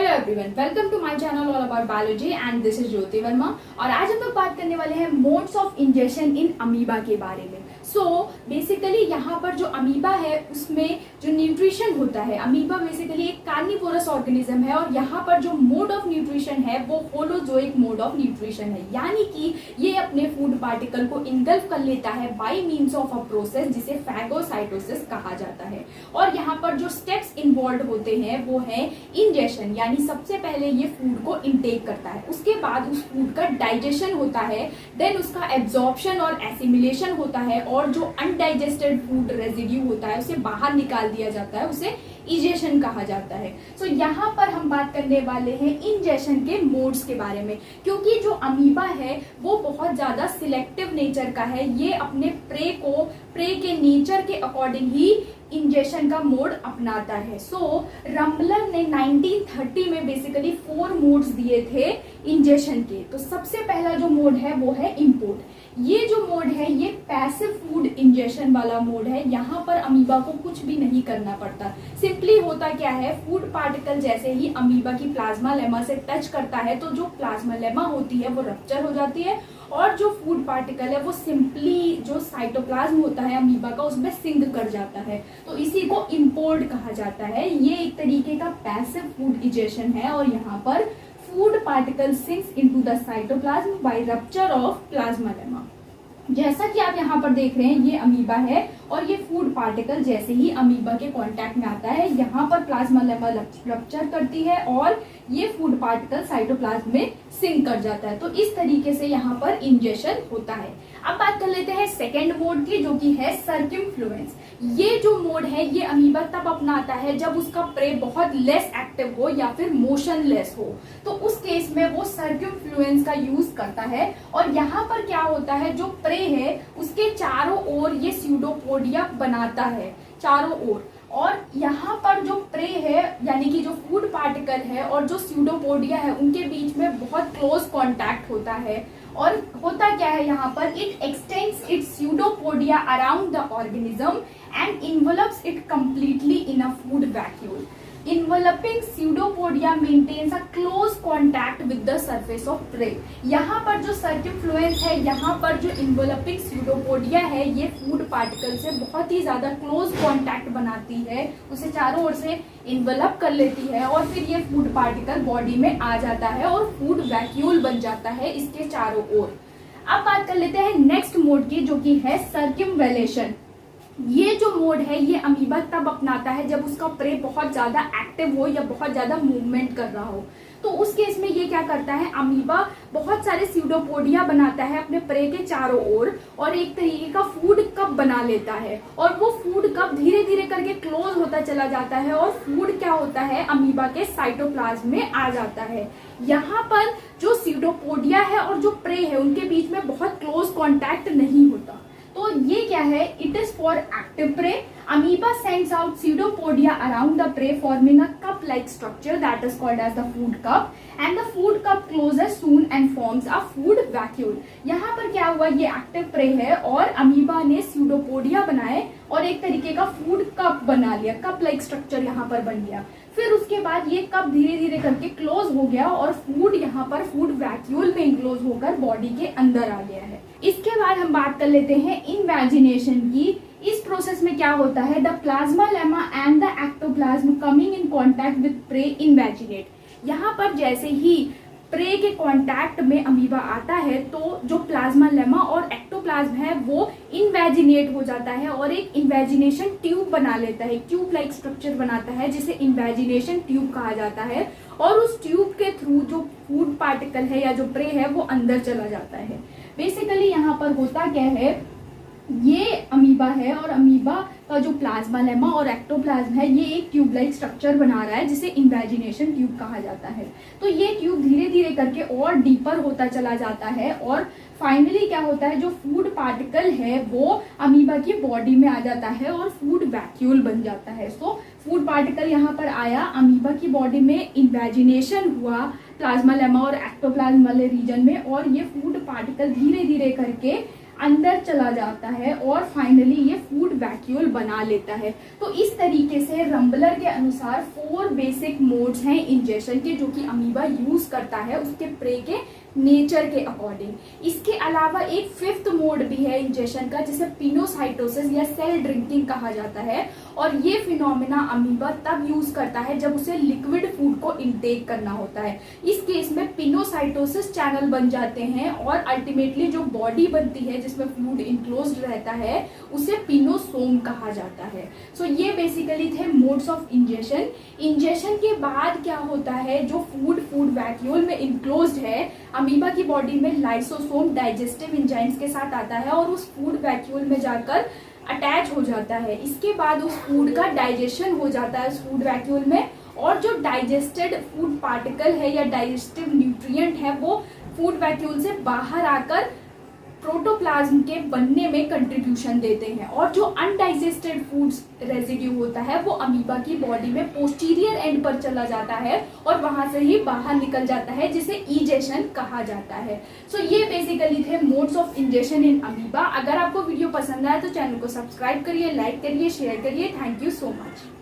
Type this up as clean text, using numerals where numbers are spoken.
Everyone, welcome to my channel all about biology and this is Jyoti Verma. और आज हम लोग बात करने वाले हैं modes of injection in amoeba के बारे में। सो बेसिकली यहाँ पर जो अमीबा है उसमें जो न्यूट्रिशन होता है, अमीबा बेसिकली एक कार्निवोरस ऑर्गेनिज्म है और यहाँ पर जो मोड ऑफ न्यूट्रिशन है वो होलोजोइक मोड ऑफ न्यूट्रिशन है, यानी कि ये अपने फूड पार्टिकल को इनगल्फ कर लेता है bye means of a process जिसे फैगोसाइटोसिस कहा जाता है। और यहाँ पर जो स्टेप्स इन्वॉल्व होते हैं वो है इंजेक्शन, यानी सबसे पहले ये फूड को इनटेक करता है, उसके बाद उस फूड का डाइजेशन होता है, देन उसका एब्जॉर्प्शन और एसिमिलेशन होता है और जो अनडाइजेस्टेड फूड रेजिड्यू होता है उसे बाहर निकाल दिया जाता है, उसे इंजेक्शन कहा जाता है। सो यहाँ पर हम बात करने वाले हैं इंजेक्शन के मोड्स के बारे में, क्योंकि जो अमीबा है वो बहुत ज्यादा सिलेक्टिव नेचर का है, ये अपने प्रे के नेचर के अकॉर्डिंग ही इंजेक्शन का मोड अपनाता है। सो रम्बलर ने 1930 में बेसिकली 4 मोड्स दिए थे इंजेक्शन के। तो सबसे पहला जो मोड है वो है इम्पोर्ट। ये जो मोड है ये पैसिव फूड इंजेक्शन वाला मोड है, यहाँ पर अमीबा को कुछ भी नहीं करना पड़ता। सिंपली होता क्या है, फूड पार्टिकल जैसे ही अमीबा की प्लाज्मा लेमा से टच करता है तो जो प्लाज्मा लेमा होती है वो रप्चर हो जाती है और जो फूड पार्टिकल है वो सिंपली जो साइटोप्लाज्म होता है अमीबा का उसमें सिंक कर जाता है, तो इसी को इम्पोर्ट कहा जाता है। ये एक तरीके का पैसिव फूड इंजेक्शन है और यहाँ पर food particle sinks into the cytoplasm by rupture of plasmalemma. जैसा कि आप यहाँ पर देख रहे हैं ये अमीबा है और ये फूड पार्टिकल जैसे ही अमीबा के कांटेक्ट में आता है यहाँ पर प्लाज्मा लेमा रप्चर करती है और ये फूड पार्टिकल साइटोप्लाज्म में सिंक कर जाता है। तो इस तरीके से यहाँ पर इंजेक्शन होता है। अब बात कर लेते हैं सेकेंड मोड की, जो कि है सर्क्यूमफ्लुएंस। ये जो मोड है ये अमीबा तब अपनाता है जब उसका प्रे बहुत लेस एक्टिव हो या फिर मोशनलेस हो, तो उस केस में वो सर्क्यूमफ्लुएंस का यूज करता है। और यहाँ पर क्या होता है, जो प्रे है उसके चारों ओर ये स्यूडोपोडिया बनाता है चारों ओर, और यहाँ पर जो प्रे है यानी कि जो फूड पार्टिकल है और जो स्यूडोपोडिया है उनके बीच में बहुत क्लोज कांटेक्ट होता है। और होता क्या है यहाँ पर, it extends it's pseudopodia around the organism and envelopes it completely in a food vacuole. Enveloping pseudopodia maintains a close contact with the surface of prey। यहाँ पर जो circumfluence है, यहाँ पर जो enveloping pseudopodia है ये फूड पार्टिकल से बहुत ही ज्यादा क्लोज कांटेक्ट बनाती है, उसे चारों ओर से इन्वेलप कर लेती है और फिर ये फूड पार्टिकल बॉडी में आ जाता है और फूड वैक्यूल बन जाता है इसके चारों ओर। अब बात कर लेते हैं नेक्स्ट मोड की, जो कि है सर्क्यूमवेलेशन। ये जो मोड है ये अमीबा तब अपनाता है जब उसका प्रे बहुत ज्यादा एक्टिव हो या बहुत ज्यादा मूवमेंट कर रहा हो। तो उस केस में ये क्या करता है, अमीबा बहुत सारे स्यूडोपोडिया बनाता है अपने प्रे के चारों ओर और एक तरीके का फूड कप बना लेता है और वो फूड कप धीरे धीरे करके क्लोज होता चला जाता है और फूड क्या होता है अमीबा के साइटोप्लाज्म में आ जाता है। यहाँ पर जो स्यूडोपोडिया है और जो प्रे है उनके बीच में बहुत क्लोज कॉन्टैक्ट नहीं होता। तो ये क्या है, it is for active pray. Amoeba sends out pseudopodia around the prey forming a cup-like structure that is called as the food cup, and the food cup closes soon and forms a food vacuole। यहाँ पर क्या हुआ, ये active pray है और amoeba ने pseudopodia बनाए और एक तरीके का फूड कप बना लिया, कप लाइक स्ट्रक्चर यहाँ पर बन गया। फिर उसके बाद ये कप धीरे धीरे करके क्लोज हो गया और फूड यहाँ पर फूड वैक्यूल में इंक्लोज होकर बॉडी के अंदर आ गया है। इसके बाद हम बात कर लेते हैं इनवैजिनेशन की। इस प्रोसेस में क्या होता है, the plasmalemma and the ectoplasm coming in contact with prey invaginate. यहाँ पर जैसे ही प्रे के कांटेक्ट में अमीबा आता है तो जो प्लाज्मा लेमा और एक्टोप्लाज्म है वो इनवैजिनेट हो जाता है और एक इन्वेजिनेशन ट्यूब बना लेता है, ट्यूब लाइक स्ट्रक्चर बनाता है जिसे इन्वेजिनेशन ट्यूब कहा जाता है। और उस ट्यूब के थ्रू जो फूड पार्टिकल है या जो प्रे है वो अंदर चला जाता है। बेसिकली यहाँ पर होता क्या है, ये अमीबा है और अमीबा का जो प्लाज्मा लेमा और एक्टोप्लाज्म है ये एक ट्यूब लाइक स्ट्रक्चर बना रहा है जिसे इन्वेजिनेशन ट्यूब कहा जाता है। तो ये ट्यूब धीरे धीरे करके और डीपर होता चला जाता है और फाइनली क्या होता है, जो फूड पार्टिकल है वो अमीबा की बॉडी में आ जाता है और फूड वैक्यूल बन जाता है। सो फूड पार्टिकल यहाँ पर आया, अमीबा की बॉडी में इन्वेजिनेशन हुआ प्लाज्मा लेमा और एक्टोप्लाज्म वाले रीजन में और ये फूड पार्टिकल धीरे धीरे करके अंदर चला जाता है और फाइनली ये फूड वैक्यूल बना लेता है। तो इस तरीके से रंबलर के अनुसार 4 बेसिक मोड्स हैं इंजेशन के, जो कि अमीबा यूज करता है उसके प्रे के नेचर के अकॉर्डिंग। इसके अलावा एक 5th मोड भी है इंजेशन का, जिसे पिनोसाइटोसिस या सेल ड्रिंकिंग कहा जाता है। और ये फिनोमेना अमीबा तब यूज करता है जब उसे लिक्विड फूड को इनटेक करना होता है। इस केस में पिनोसाइटोसिस चैनल बन जाते हैं और अल्टीमेटली जो बॉडी बनती है जिसमें फ्लूइड इनक्लोज्ड रहता है उसे पिनोसोम कहा जाता है। सो ये बेसिकली थे मोड्स ऑफ इंजेशन। इंजेशन के बाद क्या होता है, जो फूड वैक्यूल में इनक्लोज्ड है, अमीबा की बॉडी में लाइसोसोम डाइजेस्टिव एंजाइम्स के साथ आता है और उस फूड वैक्यूल में जाकर अटैच हो जाता है। इसके बाद उस फूड का डाइजेशन हो जाता है उस फूड वैक्यूल में, और जो डाइजेस्टेड फूड पार्टिकल है या डाइजेस्टिव न्यूट्रिएंट है वो फूड वैक्यूल से बाहर आकर प्रोटोप्लाज्म के बनने में कंट्रीब्यूशन देते हैं। और जो अनडाइजेस्टेड फूड्स रेजिड्यू होता है वो अमीबा की बॉडी में पोस्टीरियर एंड पर चला जाता है और वहां से ही बाहर निकल जाता है, जिसे ईजेशन कहा जाता है। सो ये बेसिकली थे modes of ingestion in amoeba. अगर आपको वीडियो पसंद आया तो चैनल को सब्सक्राइब करिए, लाइक करिए, शेयर करिए। Thank you so much.